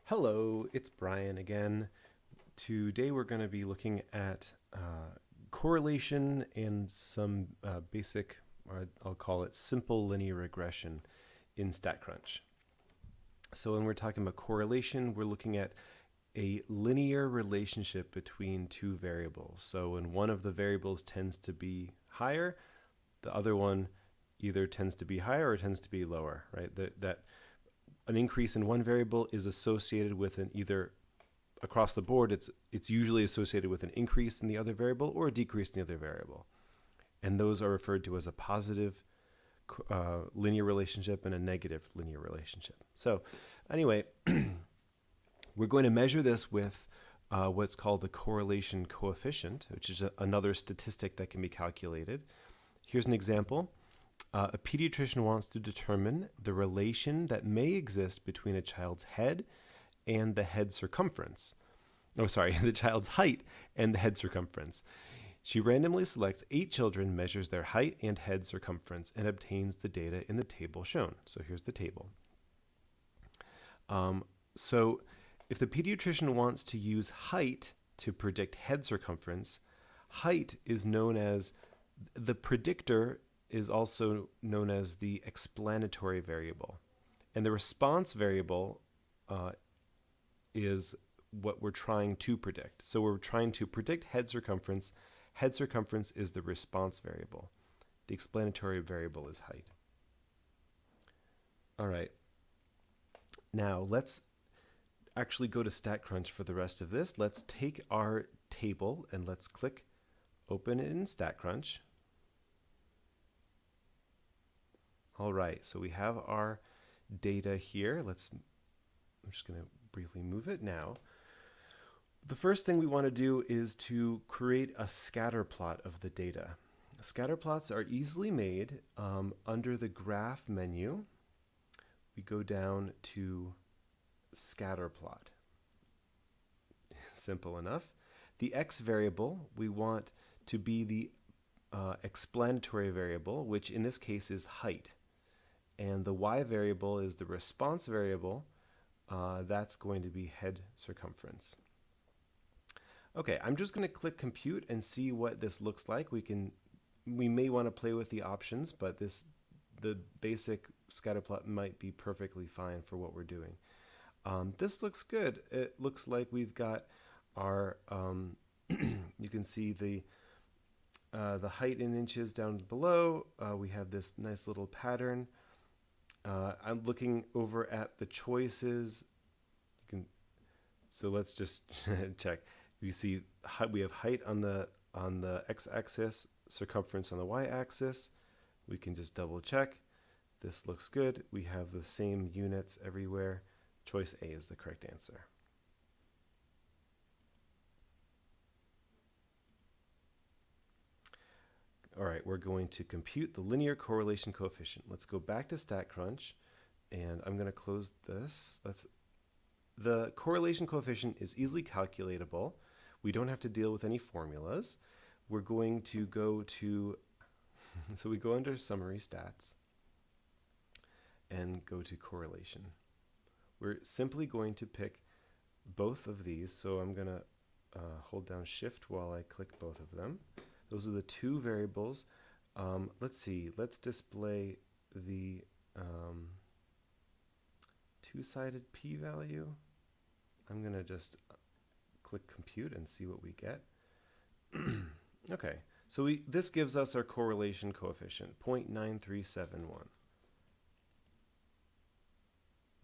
Hello, it's Brian again. Today we're going to be looking at correlation and some basic, or I'll call it simple linear regression in StatCrunch. So when we're talking about correlation, we're looking at a linear relationship between two variables. So when one of the variables tends to be higher, the other one either tends to be higher or tends to be lower, right? That an increase in one variable is associated with an either across the board, it's usually associated with an increase in the other variable or a decrease in the other variable. And those are referred to as a positive linear relationship and a negative linear relationship. So anyway, we're going to measure this with what's called the correlation coefficient, which is another statistic that can be calculated. Here's an example. A pediatrician wants to determine the relation that may exist between a child's head and the head circumference. Oh, sorry, the child's height and the head circumference. She randomly selects 8 children, measures their height and head circumference, and obtains the data in the table shown. So here's the table. So if the pediatrician wants to use height to predict head circumference, height is known as the predictor is also known as the explanatory variable. And the response variable is what we're trying to predict. So we're trying to predict head circumference. Head circumference is the response variable. The explanatory variable is height. All right. Now let's actually go to StatCrunch for the rest of this. Let's take our table and let's click open it in StatCrunch. All right, so we have our data here. I'm just going to briefly move it now. The first thing we want to do is to create a scatter plot of the data. Scatter plots are easily made under the graph menu. We go down to scatter plot. Simple enough. The x variable we want to be the explanatory variable, which in this case is height. And the y variable is the response variable. That's going to be head circumference. Okay, I'm just going to click compute and see what this looks like. We may want to play with the options, but the basic scatter plot might be perfectly fine for what we're doing. This looks good. It looks like we've got our you can see the height in inches down below. We have this nice little pattern. I'm looking over at the choices. So let's just check. You see we have height on the x-axis, circumference on the y-axis. We can just double check. This looks good. We have the same units everywhere. Choice A is the correct answer. All right, we're going to compute the linear correlation coefficient. Let's go back to StatCrunch, and I'm going to close this. The correlation coefficient is easily calculatable. We don't have to deal with any formulas. We're going to go to, so we go under Summary Stats and go to Correlation. We're simply going to pick both of these. So I'm going to hold down Shift while I click both of them. Those are the two variables. Let's see. Let's display the two-sided p-value. I'm going to just click compute and see what we get. Okay, so this gives us our correlation coefficient, 0.9371.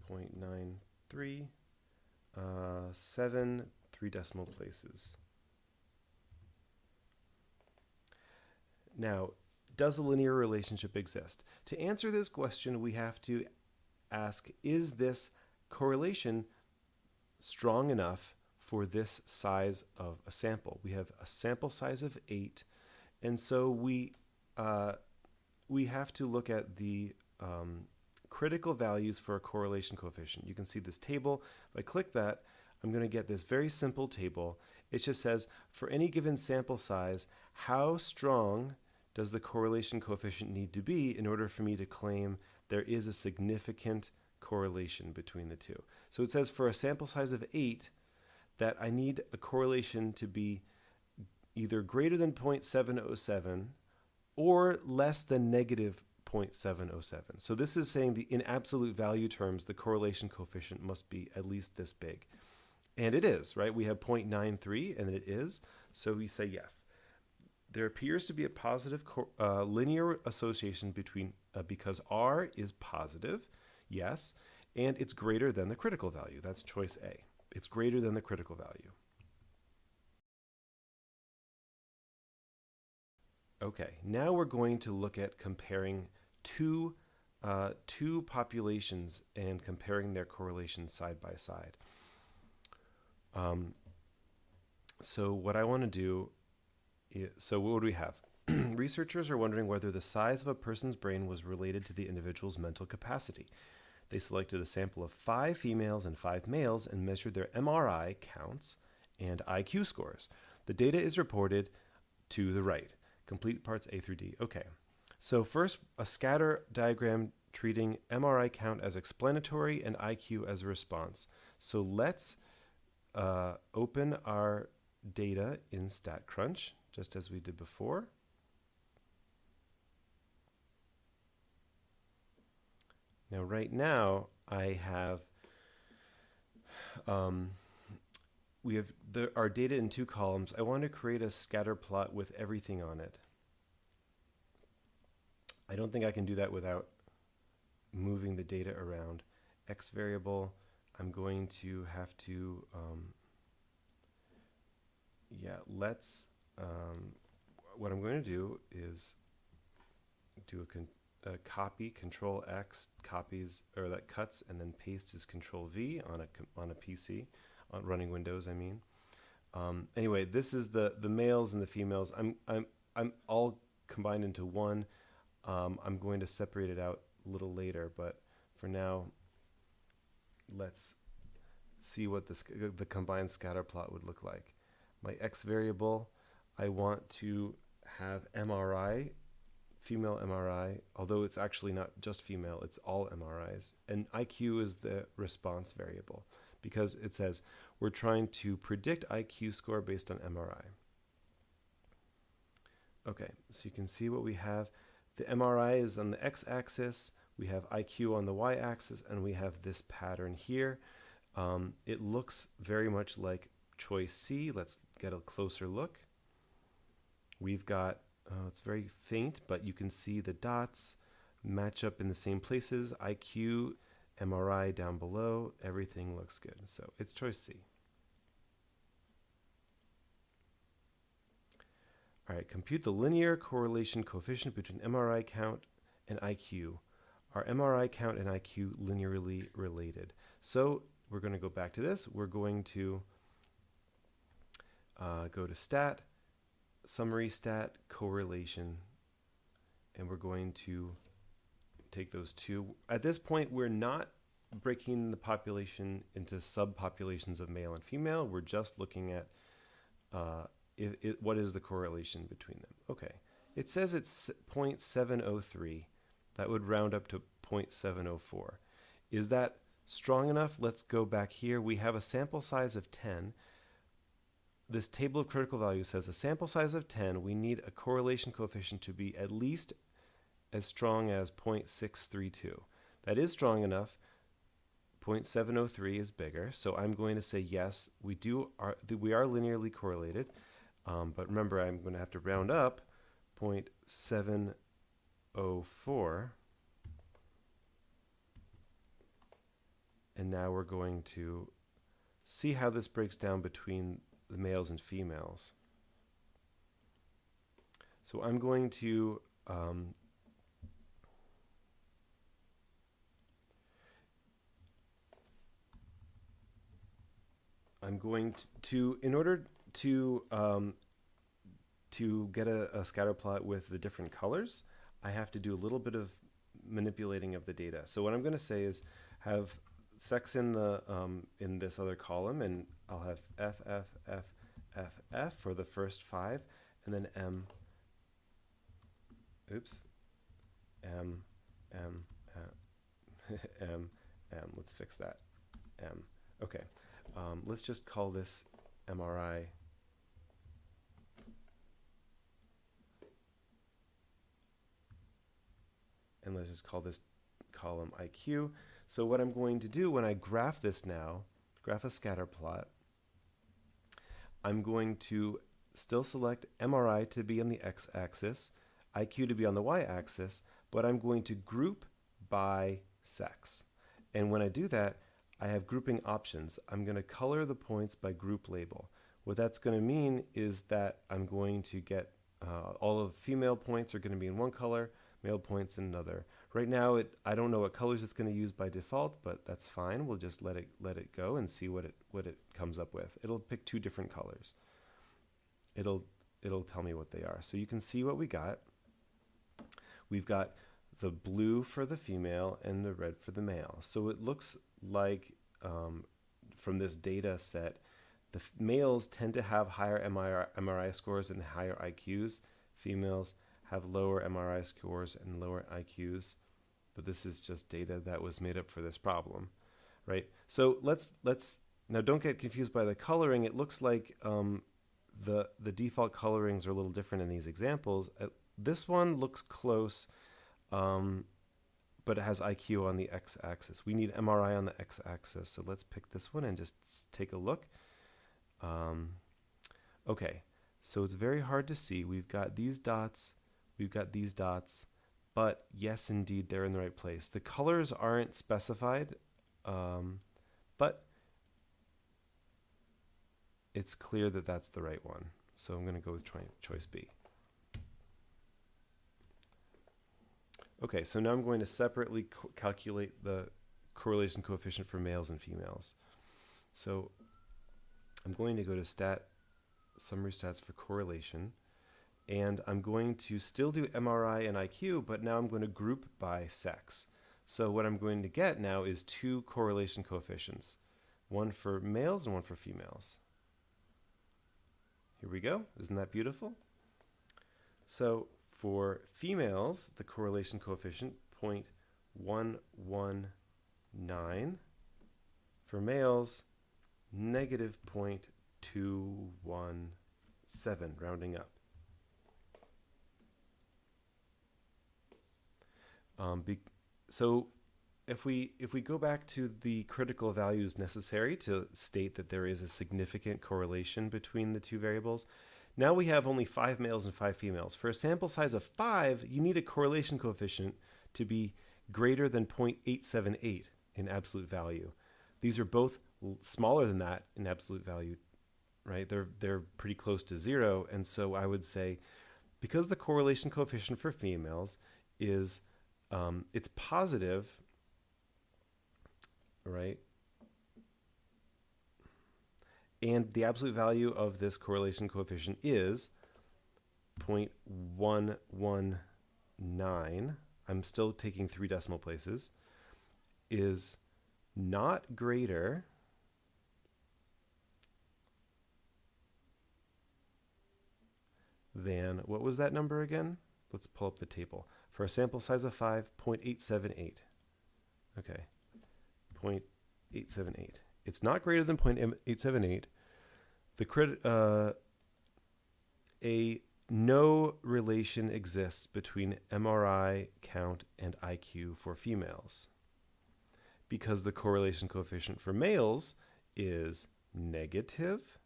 0.9373 decimal places. Now, does a linear relationship exist? To answer this question, we have to ask, is this correlation strong enough for this size of a sample? We have a sample size of 8, and so we have to look at the critical values for a correlation coefficient. You can see this table. If I click that, I'm going to get this very simple table. It just says, for any given sample size, how strong does the correlation coefficient need to be in order for me to claim there is a significant correlation between the two? So it says for a sample size of 8 that I need a correlation to be either greater than 0.707 or less than negative 0.707. So this is saying in absolute value terms, the correlation coefficient must be at least this big. And it is, right? We have 0.93 and it is. So we say yes. There appears to be a positive linear association between because R is positive, yes, and it's greater than the critical value. That's choice A. It's greater than the critical value. Okay, now we're going to look at comparing two populations and comparing their correlations side by side. So what I want to do is, so what would we have? Researchers are wondering whether the size of a person's brain was related to the individual's mental capacity. They selected a sample of 5 females and 5 males and measured their MRI counts and IQ scores. The data is reported to the right. Complete parts A through D. Okay. So first, a scatter diagram treating MRI count as explanatory and IQ as a response. So let's open our data in StatCrunch, just as we did before. Now, right now, I have we have our data in 2 columns. I want to create a scatter plot with everything on it. I don't think I can do that without moving the data around. X variable, I'm going to have to, what I'm going to do is do a copy, Control X copies, or that cuts, and then paste is Control V on a PC, on running Windows, I mean. Anyway, this is the males and the females. I'm all combined into one. I'm going to separate it out a little later, but for now, let's see what the combined scatter plot would look like. My X variable, I want to have MRI, female MRI, although it's actually not just female, it's all MRIs. And IQ is the response variable because it says we're trying to predict IQ score based on MRI. Okay, so you can see what we have. The MRI is on the x-axis, we have IQ on the y-axis, and we have this pattern here. It looks very much like choice C. Let's get a closer look. We've got, it's very faint, but you can see the dots match up in the same places. IQ, MRI down below, everything looks good. So it's choice C. All right, compute the linear correlation coefficient between MRI count and IQ. Are MRI count and IQ linearly related? So we're going to go back to this. We're going to go to stat, summary stat, correlation, and we're going to take those two. At this point, we're not breaking the population into subpopulations of male and female. We're just looking at what is the correlation between them. Okay, it says it's 0.703. That would round up to 0.704. Is that strong enough? Let's go back here. We have a sample size of 10. This table of critical values says a sample size of 10, we need a correlation coefficient to be at least as strong as 0.632. That is strong enough. 0.703 is bigger, so I'm going to say yes, we are linearly correlated. But remember, I'm going to have to round up 0.704. And now we're going to see how this breaks down between the males and females. So I'm going to in order to get a scatter plot with the different colors, I have to do a little bit of manipulating of the data. So what I'm going to say is have sex in this other column, and I'll have F, F, F, F, F for the first 5, and then M, oops, M, M, M, M, M, let's fix that, M. Okay, let's just call this MRI. And let's just call this column IQ. So what I'm going to do when I graph this now, graph a scatter plot, I'm going to still select MRI to be on the x-axis, IQ to be on the y-axis, but I'm going to group by sex. And when I do that, I have grouping options. I'm going to color the points by group label. What that's going to mean is that I'm going to get all of the female points are going to be in one color, male points in another. Right now, I don't know what colors it's going to use by default, but that's fine. We'll just let it go and see what it comes up with. It'll pick two different colors. It'll tell me what they are. So you can see what we got. We've got the blue for the female and the red for the male. So it looks like from this data set, the males tend to have higher MRI scores and higher IQs. Females have lower MRI scores and lower IQs. But this is just data that was made up for this problem, right? So let's now don't get confused by the coloring. It looks like the default colorings are a little different in these examples. This one looks close, but it has IQ on the x-axis. We need MRI on the x-axis, so let's pick this one and just take a look. Okay, so it's very hard to see. We've got these dots, but yes, indeed, they're in the right place. The colors aren't specified, but it's clear that that's the right one. So I'm going to go with choice B. Okay, so now I'm going to separately calculate the correlation coefficient for males and females. So I'm going to go to summary stats for correlation, and I'm going to still do MRI and IQ, but now I'm going to group by sex. So what I'm going to get now is two correlation coefficients, one for males and one for females. Here we go. Isn't that beautiful? So for females, the correlation coefficient 0.119. For males, negative 0.217, rounding up. So if we go back to the critical values necessary to state that there is a significant correlation between the two variables, now we have only 5 males and 5 females. For a sample size of 5, you need a correlation coefficient to be greater than 0.878 in absolute value. These are both smaller than that in absolute value, right? They're pretty close to 0, and so I would say because the correlation coefficient for females is it's positive, right? And the absolute value of this correlation coefficient is 0.119. I'm still taking 3 decimal places. Is not greater than, what was that number again? Let's pull up the table. For a sample size of 5, 0.878. Okay, 0.878. It's not greater than 0.878. No relation exists between MRI count and IQ for females because the correlation coefficient for males is negative,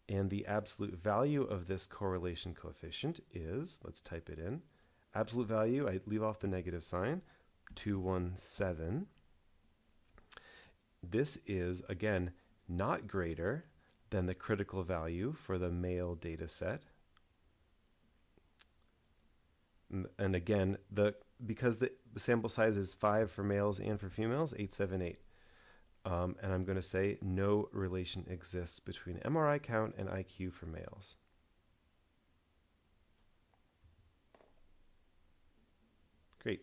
and the absolute value of this correlation coefficient is, let's type it in, absolute value, I leave off the negative sign, 217. This is, again, not greater than the critical value for the male data set. And again, because the sample size is 5 for males and for females, 878. And I'm going to say no relation exists between MRI count and IQ for males. Great.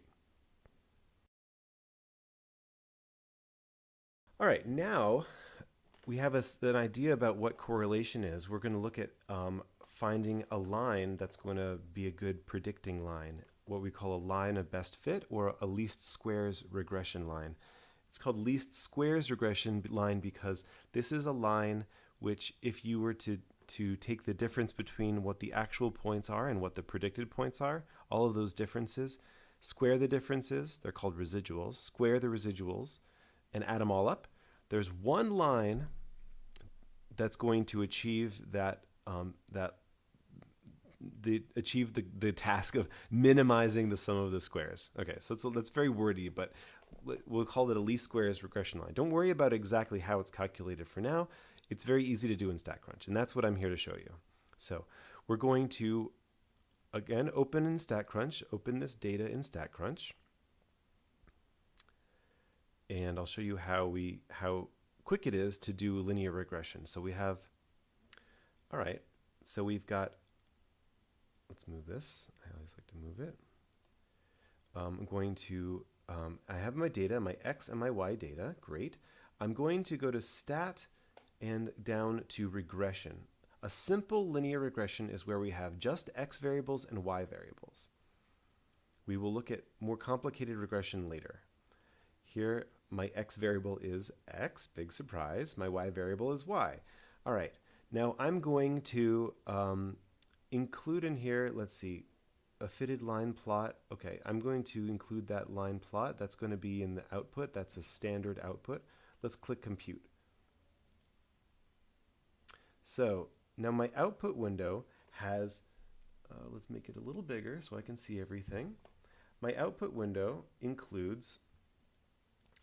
All right, now we have an idea about what correlation is. We're going to look at finding a line that's going to be a good predicting line, what we call a line of best fit or a least squares regression line. It's called least squares regression line because this is a line which, if you were to take the difference between what the actual points are and what the predicted points are, all of those differences, square the differences, they're called residuals, square the residuals, and add them all up, there's one line that's going to achieve the task of minimizing the sum of the squares. Okay, so that's very wordy, but we'll call it a least squares regression line. Don't worry about exactly how it's calculated for now. It's very easy to do in StatCrunch, and that's what I'm here to show you. So we're going to, again, open in StatCrunch, open this data in StatCrunch, and I'll show you how quick it is to do linear regression. So we have, all right, so we've got, let's move this. I always like to move it. I'm going to, I have my data, my X and my Y data, great. I'm going to go to Stat and down to Regression. A simple linear regression is where we have just X variables and Y variables. We will look at more complicated regression later. Here, my X variable is X, big surprise. My Y variable is Y. All right, now I'm going to include in here, let's see, a fitted line plot. Okay, I'm going to include that line plot. That's going to be in the output. That's a standard output. Let's click Compute. So now my output window has, let's make it a little bigger so I can see everything. My output window includes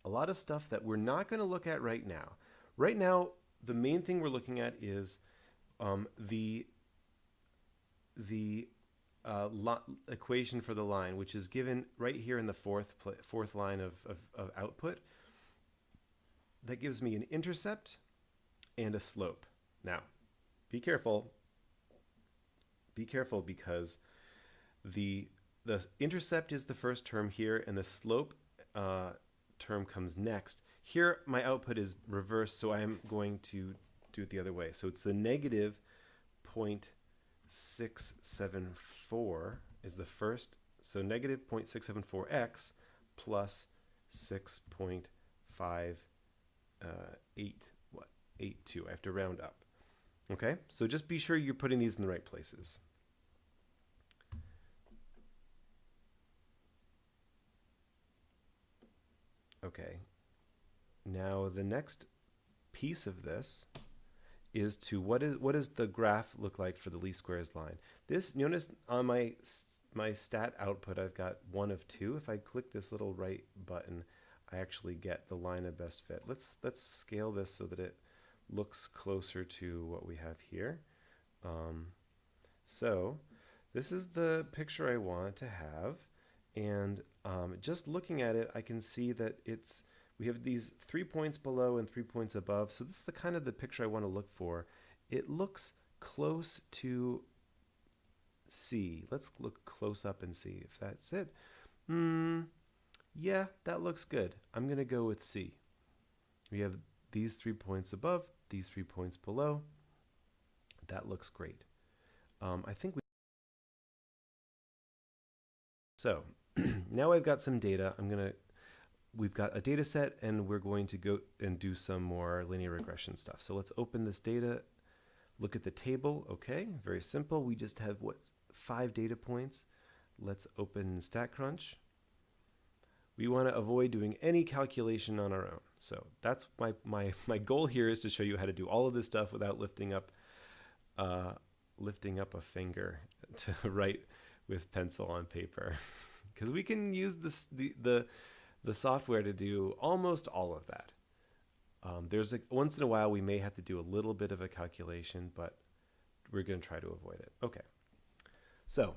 a lot of stuff that we're not going to look at right now. Right now, the main thing we're looking at is the equation for the line, which is given right here in the fourth line of output. That gives me an intercept and a slope. Now, be careful. Be careful because the intercept is the first term here, and the slope term comes next. Here, my output is reversed, so I'm going to do it the other way. So it's the negative 0.674 is the first. So negative 0.674x plus 6.582. I have to round up. Okay, so just be sure you're putting these in the right places. Okay, now the next piece of this is to what does the graph look like for the least squares line. This, notice on my stat output I've got 1 of 2. If I click this little right button, I actually get the line of best fit. Let's scale this so that it looks closer to what we have here. So this is the picture I want to have, and just looking at it, I can see that we have these 3 points below and 3 points above. So this is the kind of the picture I want to look for. It looks close to C. Let's look close up and see if that's it. Yeah, that looks good. I'm going to go with C. We have these 3 points above, these 3 points below. That looks great. I think so now I've got some data. We've got a data set, and we're going to go and do some more linear regression stuff. So let's open this data, look at the table. Okay, very simple. We just have 5 data points. Let's open StatCrunch. We want to avoid doing any calculation on our own. So that's my goal here, is to show you how to do all of this stuff without lifting up a finger to write with pencil on paper, because we can use the software to do almost all of that. There's once in a while we may have to do a little bit of a calculation, but we're going to try to avoid it. Okay, so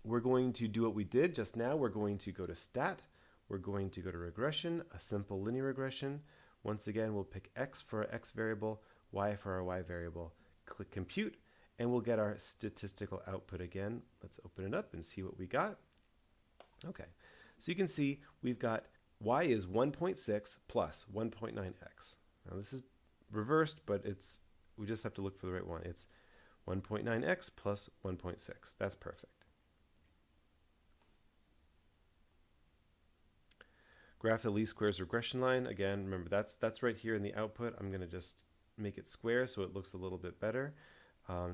we're going to do what we did just now. We're going to go to Stat. We're going to go to Regression, a simple linear regression. Once again, we'll pick X for our X variable, Y for our Y variable. Click Compute, and we'll get our statistical output again. Let's open it up and see what we got. Okay, so you can see we've got Y is 1.6 plus 1.9x. Now this is reversed, but we just have to look for the right one. It's 1.9x plus 1.6. That's perfect. Graph the least squares regression line. Again, remember that's right here in the output. I'm going to just make it square so it looks a little bit better.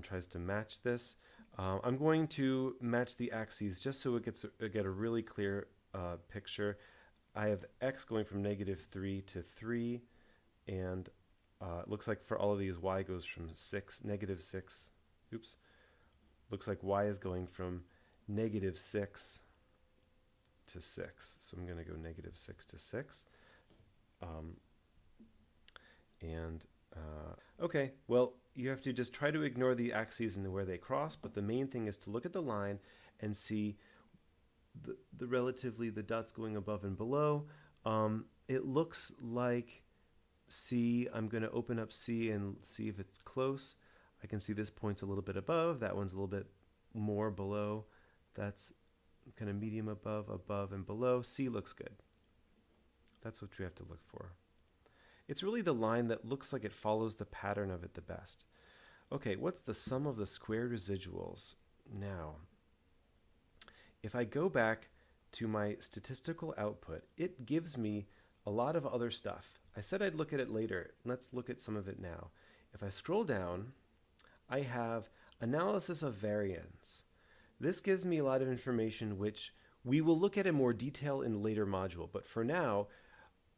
Tries to match this. I'm going to match the axes just so it get a really clear picture. I have x going from -3 to 3, and it looks like for all of these y goes from -6. Oops. Looks like y is going from -6 to 6. So I'm going to go -6 to 6. Okay, well, you have to just try to ignore the axes and where they cross, but the main thing is to look at the line and see the dots going above and below. It looks like C. I'm going to open up C and see if it's close. I can see this point's a little bit above. That one's a little bit more below. That's kind of medium above, and below. C looks good. That's what you have to look for. It's really the line that looks like it follows the pattern of it the best. Okay, what's the sum of the squared residuals? Now, if I go back to my statistical output, it gives me a lot of other stuff. I said I'd look at it later. Let's look at some of it now. If I scroll down, I have analysis of variance. This gives me a lot of information which we will look at in more detail in a later module. But for now,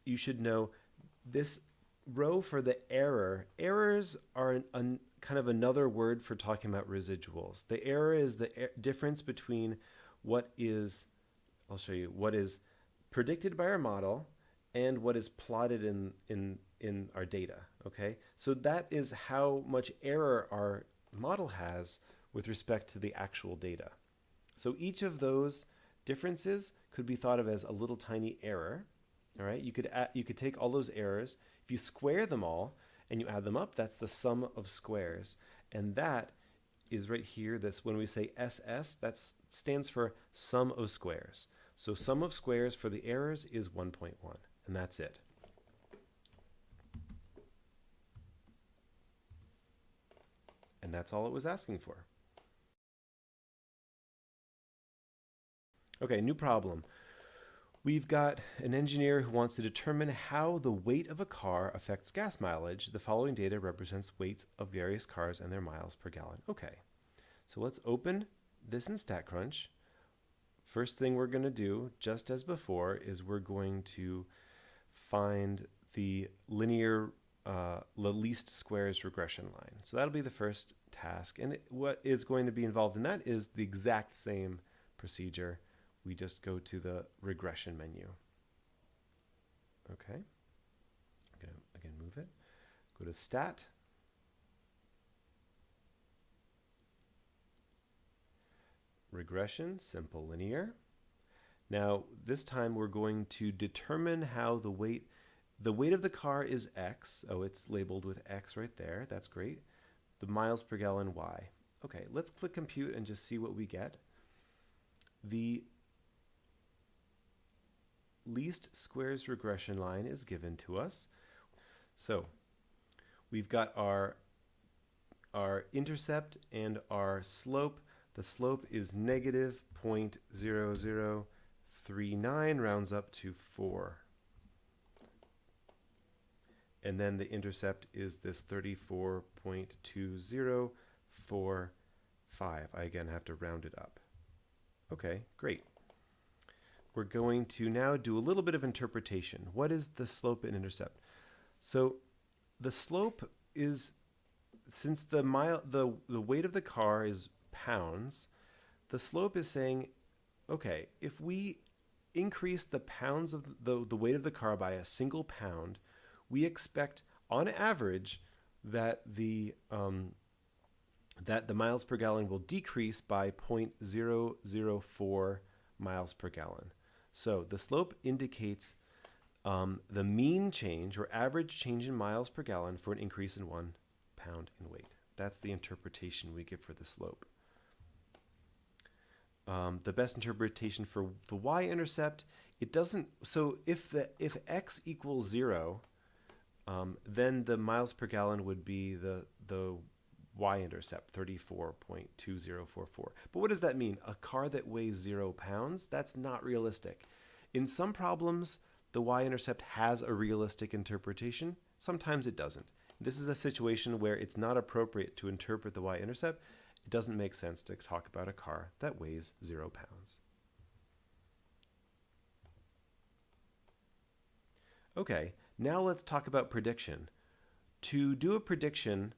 you should know this row for the error. Errors are kind of another word for talking about residuals. The error is the difference between what is, I'll show you, what is predicted by our model and what is plotted in our data, okay? So that is how much error our model has with respect to the actual data. So each of those differences could be thought of as a little tiny error, all right? You could take all those errors. If you square them all and you add them up, that's the sum of squares. And that is right here. This, when we say SS, that stands for sum of squares. So sum of squares for the errors is 1.1, and that's it. And that's all it was asking for. Okay, new problem. We've got an engineer who wants to determine how the weight of a car affects gas mileage. The following data represents weights of various cars and their miles per gallon. Okay, so let's open this in StatCrunch. First thing we're going to do, just as before, is we're going to find the linear, the least squares regression line. So that'll be the first task. And what is going to be involved in that is the exact same procedure. We just go to the regression menu. Okay. I'm going to, again, move it. Go to Stat. Regression, simple linear. Now, this time we're going to determine how the weight of the car is X. Oh, it's labeled with X right there. That's great. The miles per gallon, Y. Okay, let's click compute and just see what we get. The least squares regression line is given to us. So we've got our intercept and our slope. The slope is -0.0039, rounds up to 4. And then the intercept is this 34.2045. I again have to round it up. Okay, great. We're going to now do a little bit of interpretation. What is the slope and intercept? So the slope is, since the weight of the car is pounds, the slope is saying, okay, if we increase the pounds of the weight of the car by a single pound, we expect on average that the miles per gallon will decrease by 0.004 miles per gallon. So the slope indicates the mean change or average change in miles per gallon for an increase in 1 pound in weight. That's the interpretation we give for the slope. The best interpretation for the y-intercept, it doesn't, so if x equals 0, then the miles per gallon would be the y-intercept, 34.2044. But what does that mean? A car that weighs 0 pounds? That's not realistic. In some problems, the y-intercept has a realistic interpretation. Sometimes it doesn't. This is a situation where it's not appropriate to interpret the y-intercept. It doesn't make sense to talk about a car that weighs 0 pounds. Okay, now let's talk about prediction. To do a prediction,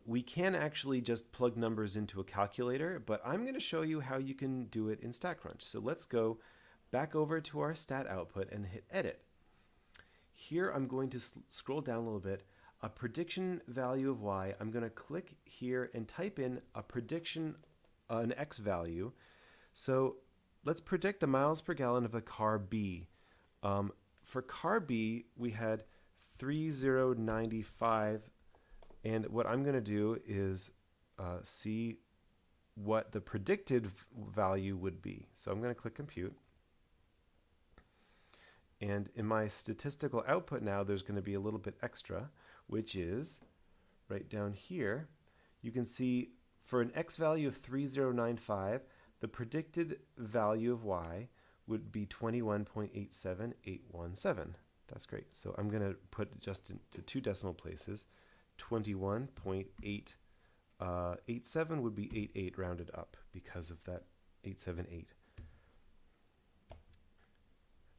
we can actually just plug numbers into a calculator, but I'm going to show you how you can do it in StatCrunch. So let's go back over to our stat output and hit edit. Here I'm going to scroll down a little bit. A prediction value of y, I'm going to click here and type in a prediction, an x value. So let's predict the miles per gallon of a car B. For car B, we had 3095, and what I'm going to do is see what the predicted value would be. So I'm going to click compute. And in my statistical output now, there's going to be a little bit extra, which is right down here. You can see for an x value of 3095, the predicted value of y would be 21.87817. That's great. So I'm going to put just into 2 decimal places. 21.887 would be 88 rounded up because of that 878.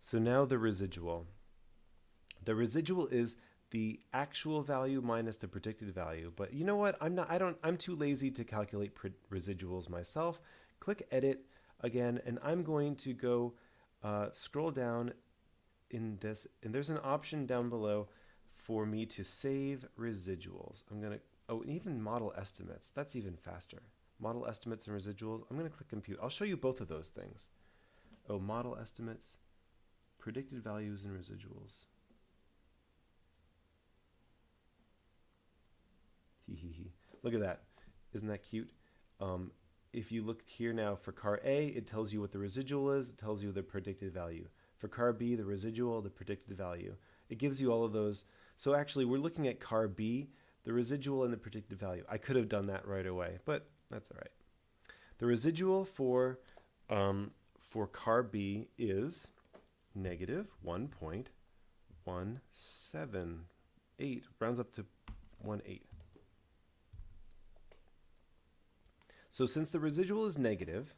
So now the residual. The residual is the actual value minus the predicted value. But you know what? I'm too lazy to calculate residuals myself. Click edit again, and I'm going to go scroll down in this, and there's an option down below for me to save residuals. I'm going to, oh, and even model estimates. That's even faster. Model estimates and residuals. I'm going to click compute. I'll show you both of those things. Oh, model estimates, predicted values, and residuals. Look at that. Isn't that cute? If you look here now for car A, it tells you what the residual is. It tells you the predicted value. For car B, the residual, the predicted value. It gives you all of those. So actually, we're looking at car B, the residual, and the predicted value. I could have done that right away, but that's all right. The residual for car B is negative 1.178, rounds up to 1.8. So since the residual is negative,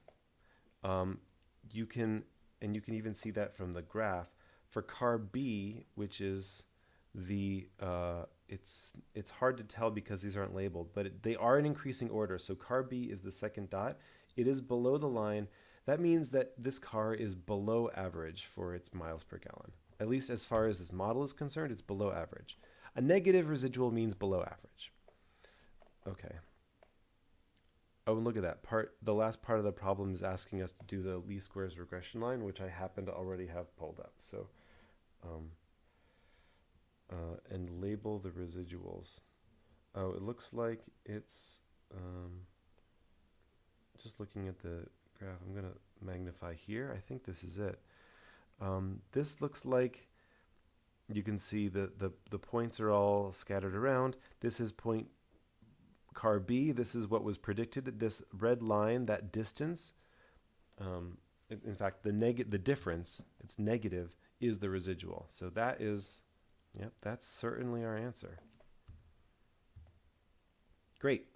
you can even see that from the graph for car B, which is the it's hard to tell because these aren't labeled, but they are in increasing order. So car B is the second dot. It is below the line. That means that this car is below average for its miles per gallon. At least as far as this model is concerned, it's below average. A negative residual means below average. Okay. Oh, and look at that part. The last part of the problem is asking us to do the least squares regression line, which I happen to already have pulled up. So, and label the residuals. Oh, it looks like it's, just looking at the graph, I'm going to magnify here. I think this is it. This looks like you can see the points are all scattered around. This is point car B. This is what was predicted. This red line, that distance, in fact, the difference, it's negative, is the residual. So that is, yep, that's certainly our answer. Great.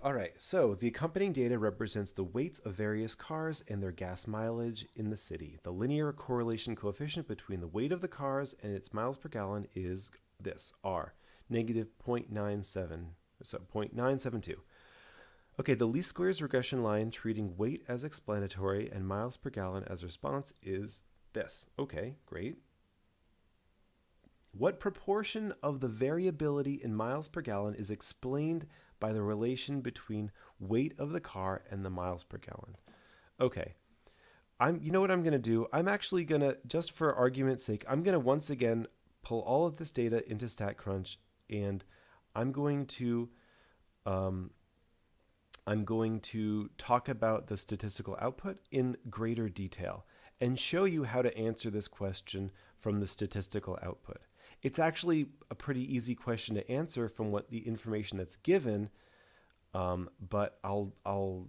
All right, so the accompanying data represents the weights of various cars and their gas mileage in the city. The linear correlation coefficient between the weight of the cars and its miles per gallon is this, R, negative 0.97, so 0.972. Okay, the least squares regression line treating weight as explanatory and miles per gallon as response is this. Okay, great. What proportion of the variability in miles per gallon is explained by the relation between weight of the car and the miles per gallon? Okay, you know what I'm going to do? I'm actually going to, just for argument's sake, I'm going to once again pull all of this data into StatCrunch, and I'm going to talk about the statistical output in greater detail and show you how to answer this question from the statistical output. It's actually a pretty easy question to answer from what the information that's given, but I'll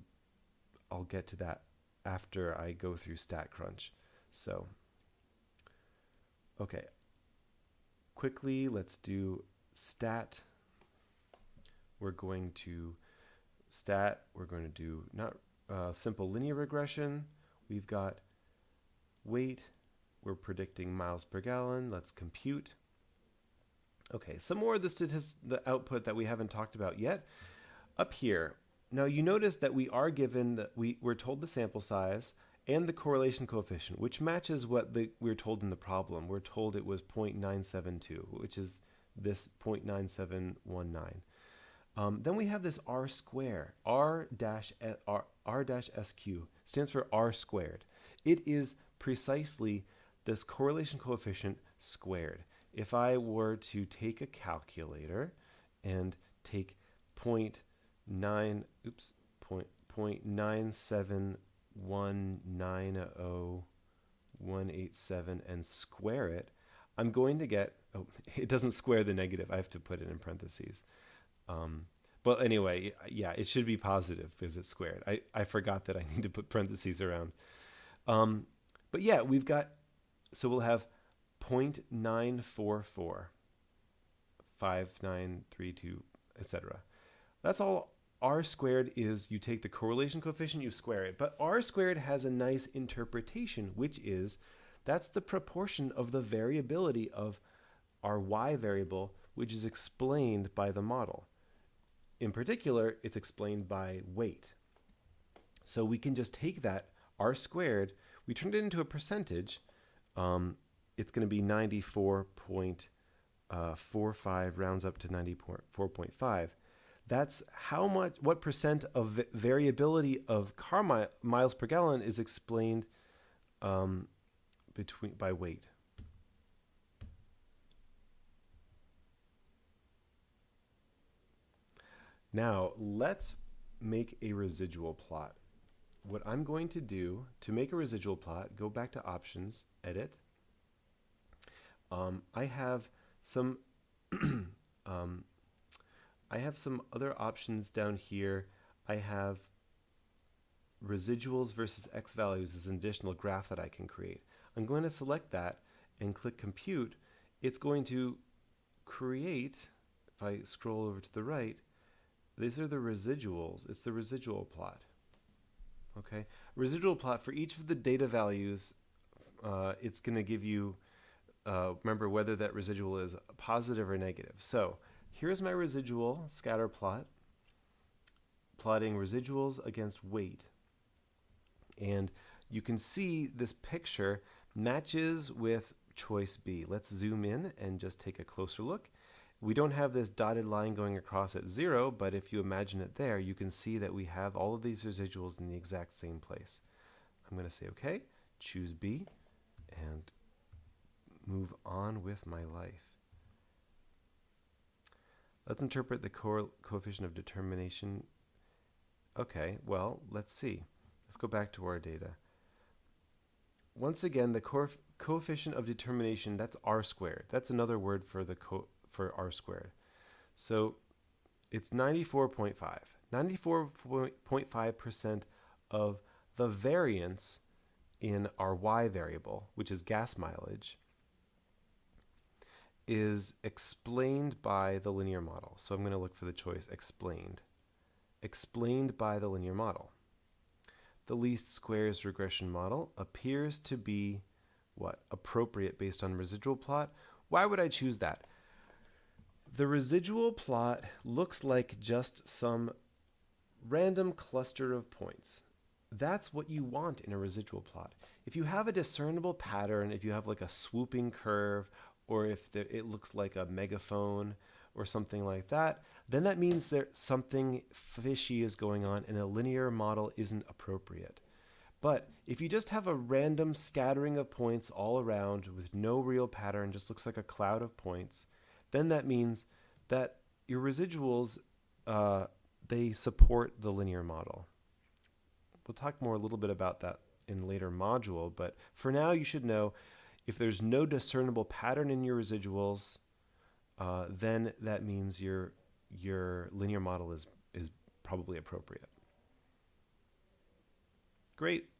I'll get to that after I go through StatCrunch. So, okay, quickly, let's do stat. We're going to do not simple linear regression. We've got weight. We're predicting miles per gallon. Let's compute. Okay, some more of the output that we haven't talked about yet. Up here, now you notice that we are given that we're told the sample size and the correlation coefficient, which matches what we're told in the problem. We're told it was 0.972, which is this 0.9719. Then we have this r square. R-SQ stands for r squared. It is precisely this correlation coefficient squared. If I were to take a calculator and take 0.97190,187 and square it, I'm going to get, oh, it doesn't square the negative. I have to put it in parentheses. But anyway, yeah, it should be positive because it's squared. I forgot that I need to put parentheses around. But yeah, so we'll have 0.944, 5932, etc. That's all r squared is. You take the correlation coefficient, you square it. But r squared has a nice interpretation, which is that's the proportion of the variability of our y variable, which is explained by the model. In particular, it's explained by weight. So we can just take that r squared, we turned it into a percentage. It's going to be 94.45, rounds up to 94.5. That's what percent of variability of car miles per gallon is explained by weight. Now, let's make a residual plot. What I'm going to do to make a residual plot, go back to Options, Edit. I have some other options down here. I have residuals versus x values as an additional graph that I can create. I'm going to select that and click Compute. It's going to create, if I scroll over to the right, these are the residuals. It's the residual plot. Okay, residual plot for each of the data values. It's going to give you, remember whether that residual is positive or negative. So here's my residual scatter plot, plotting residuals against weight. And you can see this picture matches with choice B. Let's zoom in and just take a closer look. We don't have this dotted line going across at 0, but if you imagine it there, you can see that we have all of these residuals in the exact same place. I'm going to say OK, choose B, and move on with my life. Let's interpret the coefficient of determination. Okay, well, let's see. Let's go back to our data. Once again, the coefficient of determination, that's r squared. That's another word for r squared. So it's 94.5. 94.5% of the variance in our y variable, which is gas mileage, is explained by the linear model. So I'm going to look for the choice explained. Explained by the linear model. The least squares regression model appears to be what? Appropriate based on residual plot. Why would I choose that? The residual plot looks like just some random cluster of points. That's what you want in a residual plot. If you have a discernible pattern, if you have like a swooping curve, or if it looks like a megaphone or something like that, then that means that something fishy is going on and a linear model isn't appropriate. But if you just have a random scattering of points all around with no real pattern, just looks like a cloud of points, then that means that your residuals, they support the linear model. We'll talk a little bit about that in a later module, but for now you should know if there's no discernible pattern in your residuals, then that means your linear model is probably appropriate. Great.